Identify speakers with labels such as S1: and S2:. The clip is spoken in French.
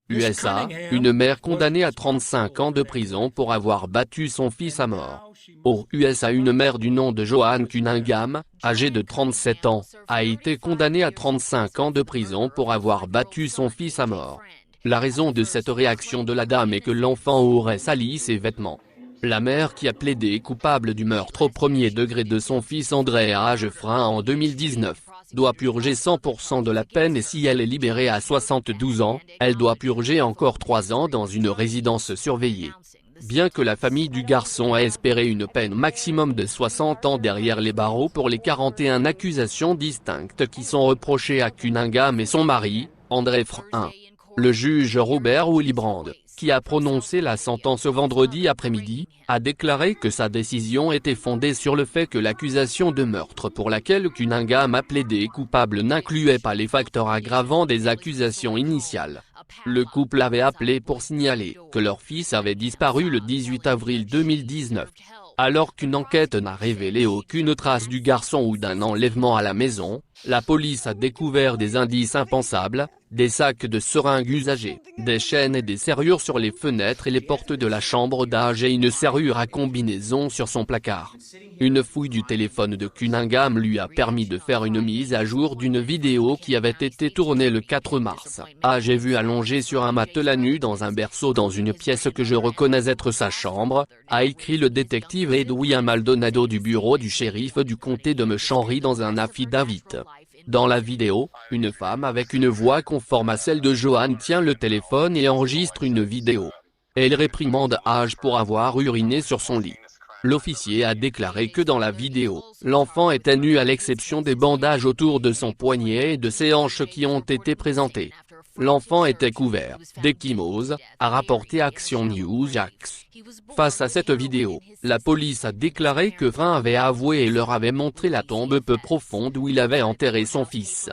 S1: USA, une mère condamnée à 35 ans de prison pour avoir battu son fils à mort. Aux USA, une mère du nom de Joanne Cunningham, âgée de 37 ans, a été condamnée à 35 ans de prison pour avoir battu son fils à mort. La raison de cette réaction de la dame est que l'enfant aurait sali ses vêtements. La mère, qui a plaidé coupable du meurtre au premier degré de son fils André Hagefrin en 2019, doit purger 100% de la peine, et si elle est libérée à 72 ans, elle doit purger encore 3 ans dans une résidence surveillée. Bien que la famille du garçon ait espéré une peine maximum de 60 ans derrière les barreaux pour les 41 accusations distinctes qui sont reprochées à Cunningham et son mari, André Frein. Le juge Robert Willibrand, qui a prononcé la sentence vendredi après-midi, a déclaré que sa décision était fondée sur le fait que l'accusation de meurtre pour laquelle Cunningham a plaidé coupable n'incluait pas les facteurs aggravants des accusations initiales. Le couple avait appelé pour signaler que leur fils avait disparu le 18 avril 2019. Alors qu'une enquête n'a révélé aucune trace du garçon ou d'un enlèvement à la maison, la police a découvert des indices impensables, des sacs de seringues usagés, des chaînes et des serrures sur les fenêtres et les portes de la chambre d'âge et une serrure à combinaison sur son placard. Une fouille du téléphone de Cunningham lui a permis de faire une mise à jour d'une vidéo qui avait été tournée le 4 mars. J'ai vu allongé sur un matelas nu dans un berceau dans une pièce que je reconnais être sa chambre, a écrit le détective Edwin Maldonado du bureau du shérif du comté de Meschanry dans un affidavit. Dans la vidéo, une femme avec une voix conforme à celle de Joanne tient le téléphone et enregistre une vidéo. Elle réprimande Hage pour avoir uriné sur son lit. L'officier a déclaré que dans la vidéo, l'enfant était nu à l'exception des bandages autour de son poignet et de ses hanches qui ont été présentés. L'enfant était couvert d'ecchymose, a rapporté Action News Axe. Face à cette vidéo, la police a déclaré que Frein avait avoué et leur avait montré la tombe peu profonde où il avait enterré son fils.